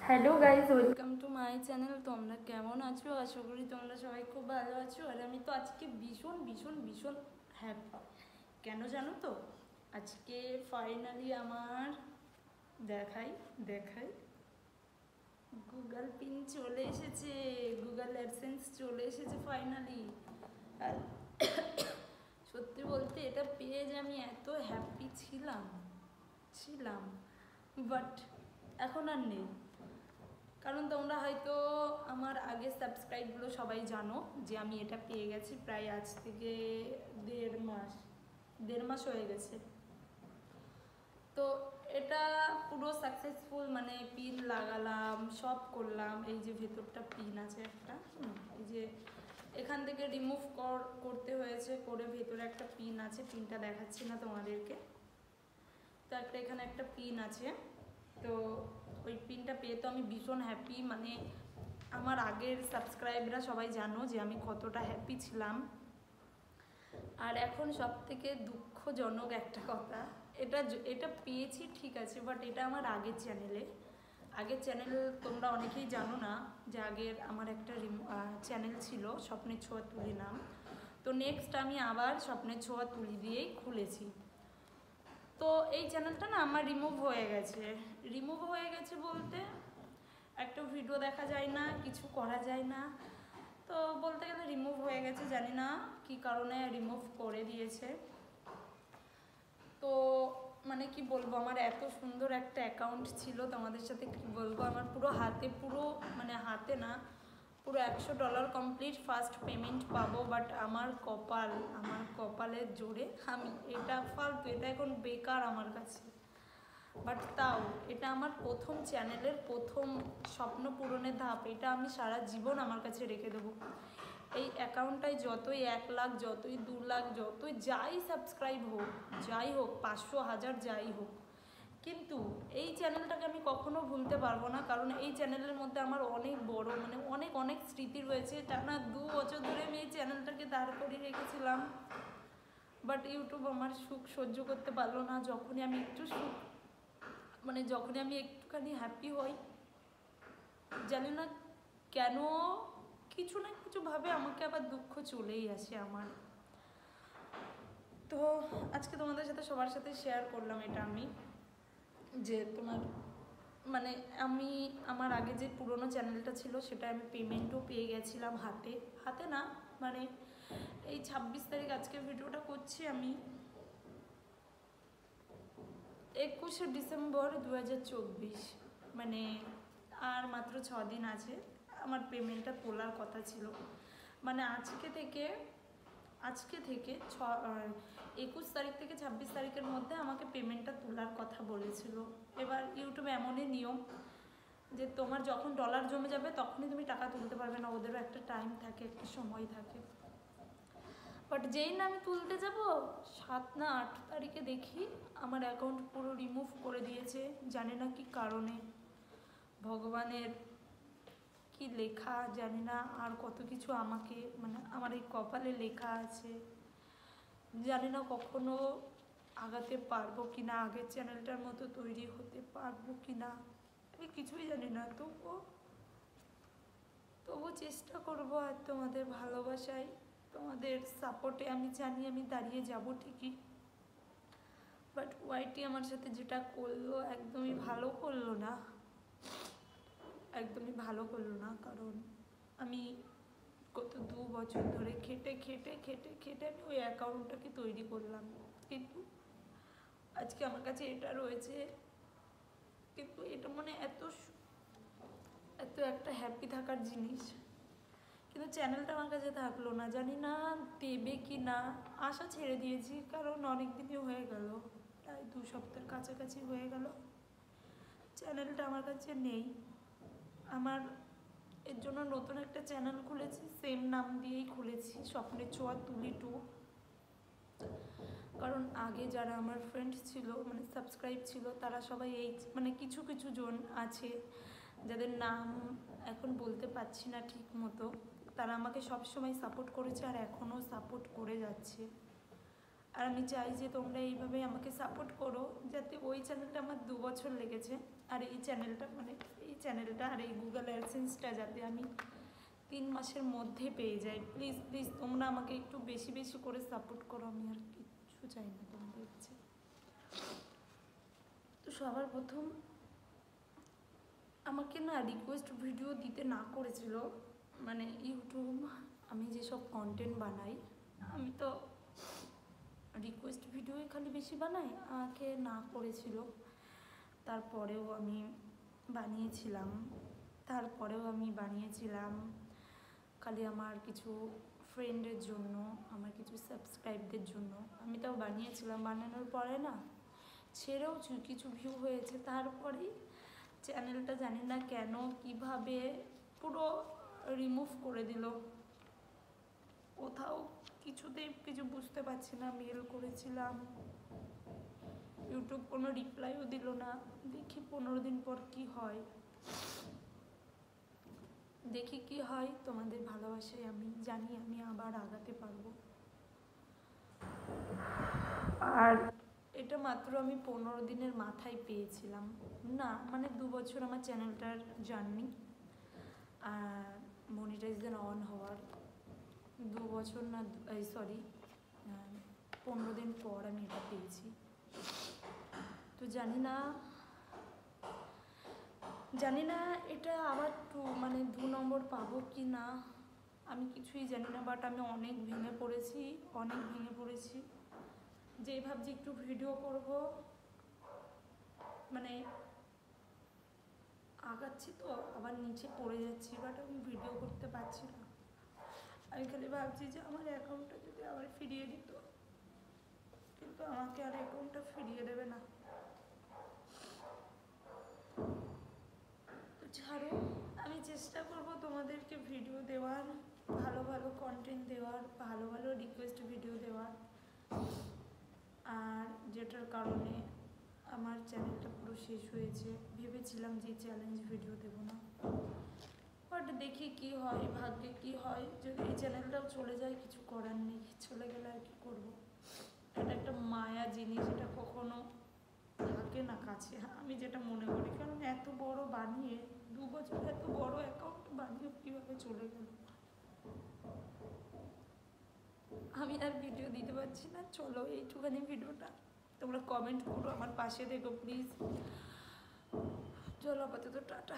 Hello guys, welcome to my channel. তোমরা কেমন আছো? আশা করি তোমরা সবাই খুব ভালো আছো। আর আমি তো আজকে ভীষণ ভীষণ ভীষণ হ্যাপি। কেন জানো তো? আজকে ফাইনালি আমার দেখাই দেখাই গুগল পিন চলে এসেছে, গুগল অ্যাডসেন্স চলে এসেছে ফাইনালি। আর সত্যি বলতে এটা পেয়ে যে আমি এত হ্যাপি ছিলাম বাট এখন আর নেই। কারণ তোমরা হয়তো আমার আগের সাবস্ক্রাইবগুলো সবাই জানো যে আমি এটা পেয়ে গেছি প্রায় আজ থেকে দেড় মাস হয়ে গেছে। তো এটা পুরো সাকসেসফুল, মানে পিন লাগালাম, সব করলাম। এই যে ভেতরটা পিন আছে একটা, এই যে এখান থেকে রিমুভ করতে হয়েছে, করে ভেতরে একটা পিন আছে, পিনটা দেখাচ্ছি না তোমাদেরকে। তো এখানে একটা পিন আছে, তো ওই পিনটা পেয়ে তো আমি ভীষণ হ্যাপি। মানে আমার আগের সাবস্ক্রাইবরা সবাই জানো যে আমি কতটা হ্যাপি ছিলাম। আর এখন সব থেকে দুঃখজনক একটা কথা, এটা পেয়েছি ঠিক আছে, বাট এটা আমার আগের চ্যানেল তোমরা অনেকেই জানো না যে আগের আমার একটা চ্যানেল ছিল স্বপ্নের ছোঁয়া তুলি নাম। তো নেক্সট আমি আবার স্বপ্নের ছোঁয়া তুলি দিয়েই খুলেছি। তো এই চ্যানেলটা না আমার রিমুভ হয়ে গেছে বলতে একটা ভিডিও দেখা যায় না, কিছু করা যায় না। তো বলতে গেলে রিমুভ হয়ে গেছে, জানি না কি কারণে রিমুভ করে দিয়েছে। তো মানে কি বলবো, আমার এত সুন্দর একটা অ্যাকাউন্ট ছিল, তোমাদের সাথে কি বলবো, আমার পুরো মানে হাতে না, পুরো $100 কমপ্লিট ফার্স্ট পেমেন্ট পাবো। বাট আমার কপালের জোরে আমি এটা ফালতু, এটা এখন বেকার আমার কাছে। বাট তাও এটা আমার প্রথম চ্যানেলের প্রথম স্বপ্ন পূরণের ধাপ। এটা আমি সারা জীবন আমার কাছে রেখে দেবো। এই অ্যাকাউন্টটায় যতই 1 লাখ, যতই 2 লাখ, যতই যাই সাবস্ক্রাইব হোক, যাই হোক 500, 1000 যাই হোক, কিন্তু এই চ্যানেলটাকে আমি কখনো ভুলতে পারবো না। কারণ এই চ্যানেলের মধ্যে আমার অনেক বড়, মানে অনেক অনেক স্মৃতি রয়েছে। টানা 2 বছর ধরে আমি এই চ্যানেলটাকে দাঁড় করিয়ে রেখেছিলাম, বাট ইউটিউব আমার সুখ সহ্য করতে পারলো না। যখনই আমি একটুখানি হ্যাপি হই, জানি না কেন কিছু না কিছুভাবে আমাকে আবার দুঃখ চলেই আসে আমার। তো আজকে তোমাদের সাথে সবার সাথে শেয়ার করলাম এটা আমি, যে মানে আমার আগে যে পুরনো চ্যানেলটা ছিল সেটা আমি পেমেন্টও পেয়ে গেছিলাম হাতে না, মানে এই 26 তারিখ আজকে ভিডিওটা করছি আমি, 21শে ডিসেম্বর 2024, মানে আর মাত্র 6 দিন আছে আমার পেমেন্টটা তোলার কথা ছিল। মানে আজকে থেকে 21 তারিখ থেকে 26 তারিখের মধ্যে আমাকে পেমেন্টটা তোলার কথা বলেছিল। এবার ইউটিউবে এমনই নিয়ম যে তোমার যখন ডলার জমে যাবে তখনই তুমি টাকা তুলতে পারবে না, ওদেরও একটা টাইম থাকে, একটা সময় থাকে। বাট যেই না আমি তুলতে যাব, 7 না 8 তারিখে দেখি আমার অ্যাকাউন্ট পুরো রিমুভ করে দিয়েছে। জানি না কি কারণে, ভগবানের কি লেখা জানি না, আর কত কিছু আমাকে, মানে আমার এই কপালে লেখা আছে। জানি না কখনো আগাতে পারবো কি না, আগের চ্যানেলটার মতো তৈরি হতে পারবো কি না, আমি কিছুই জানি না। তবু চেষ্টা করবো। আর তোমাদের ভালোবাসায়, তোমাদের সাপোর্টে আমি জানি আমি দাঁড়িয়ে যাব ঠিকই। বাট ওয়াইটি আমার সাথে যেটা করলো একদমই ভালো করলো না, কারণ আমি গত 2 বছর ধরে খেটে আমি ওই অ্যাকাউন্টটাকে তৈরি করলাম, কিন্তু আজকে আমার কাছে এটা রয়েছে। কিন্তু এটা মানে এত একটা হ্যাপি থাকার জিনিস, কিন্তু চ্যানেলটা আমার কাছে থাকলো না। জানি না দেবে কি না, আশা ছেড়ে দিয়েছি, কারণ অনেক দিনই হয়ে গেল, প্রায় 2 সপ্তাহের কাছাকাছি হয়ে গেল চ্যানেলটা আমার কাছে নেই। আমার এর জন্য নতুন একটা চ্যানেল খুলেছি, সেম নাম দিয়েই খুলেছি, স্বপ্নের ছোঁয়া তুলি 2। কারণ আগে যারা আমার ফ্রেন্ড ছিল, মানে সাবস্ক্রাইব ছিল, তারা সবাই মানে কিছু জন আছে যাদের নাম এখন বলতে পারছি না ঠিক মতো, তারা আমাকে সবসময় সাপোর্ট করেছে আর এখনও সাপোর্ট করে যাচ্ছে। আর আমি চাই যে তোমরা এইভাবে আমাকে সাপোর্ট করো, যাতে ওই চ্যানেলটা আমার 2 বছর লেগেছে, আর এই চ্যানেলটা আর এই গুগল অ্যাডসেন্সটা যাতে আমি 3 মাসের মধ্যে পেয়ে যাই। প্লিজ প্লিজ তোমরা আমাকে একটু বেশি বেশি করে সাপোর্ট করো, আমি আর কিচ্ছু চাই না তোমাদের কাছে। তো সবার প্রথম আমাকে না রিকোয়েস্ট ভিডিও দিতে না করেছিল, মানে ইউটিউব, আমি যেসব কন্টেন্ট বানাই আমি তো রিকোয়েস্ট ভিডিওই খালি বেশি বানাই, আমাকে না করেছিল। তারপরেও আমি বানিয়েছিলাম খালি আমার কিছু ফ্রেন্ডের জন্য, আমার কিছু সাবস্ক্রাইবদের জন্য আমি তাও বানিয়েছিলাম। বানানোর পরে না ছেড়েও কিছু ভিউ হয়েছে, তারপরেই চ্যানেলটা জানি না কেন কিভাবে পুরো রিমুভ করে দিল। কোথাও কিছুতেই কিছু বুঝতে পারছি না, মেল করেছিলাম, ইউটিউব কোনো রিপ্লাইও দিল না। দেখি 15 দিন পর কি হয়, তোমাদের ভালোবাসায় আমি জানি আমি আবার আগাতে পারবো। আর এটা মাত্র আমি 15 দিনের মাথায় পেয়েছিলাম না, মানে 2 বছর আমার চ্যানেলটার জার্নি, আর মনিটাইজেশন অন হওয়ার 2 বছর না, 15 দিন পর আমি এটা পেয়েছি। তো জানি না এটা আবার 2 নম্বর পাবো কি না, আমি কিছুই জানি না। বাট আমি অনেক ভেঙে পড়েছি, যে ভাবছি একটু ভিডিও করব, মানে আগাচ্ছি তো আবার নিচে পড়ে যাচ্ছি, বাট আমি ভিডিও করতে পারছি না। আমি খালি ভাবছি যে আমার অ্যাকাউন্টটা যদি আবার ফিরিয়ে দিত, কিন্তু আমাকে আর অ্যাকাউন্টটা ফিরিয়ে দেবে না। তো ছাড়ো, আমি চেষ্টা করব তোমাদেরকে ভিডিও দেওয়ার, ভালো ভালো কন্টেন্ট দেওয়ার, ভালো ভালো রিকোয়েস্ট ভিডিও দেওয়ার। আর যেটার কারণে আমার চ্যানেলটা পুরো শেষ হয়েছে, ভেবেছিলাম যে চ্যালেঞ্জ ভিডিও দেবো না, বাট দেখি কি হয়, ভাগ্যে কি হয়। যদি এই চ্যানেলটাও চলে যায় কিছু করার নেই, চলে গেলে আর কি করবো। এটা একটা মায়া জিনিস, এটা কখনো থাকে না কাছে, আমি যেটা মনে করি। কারণ এত বড় বানিয়ে 2 বছর এত বড় অ্যাকাউন্ট বানিয়ে কীভাবে চলে গেল, আমি আর ভিডিও দিতে পারছি না। চলো এইটুখানি ভিডিওটা, তোমরা কমেন্ট করো, আমার পাশে দেখো প্লিজ। চলো আপাতত টাটা।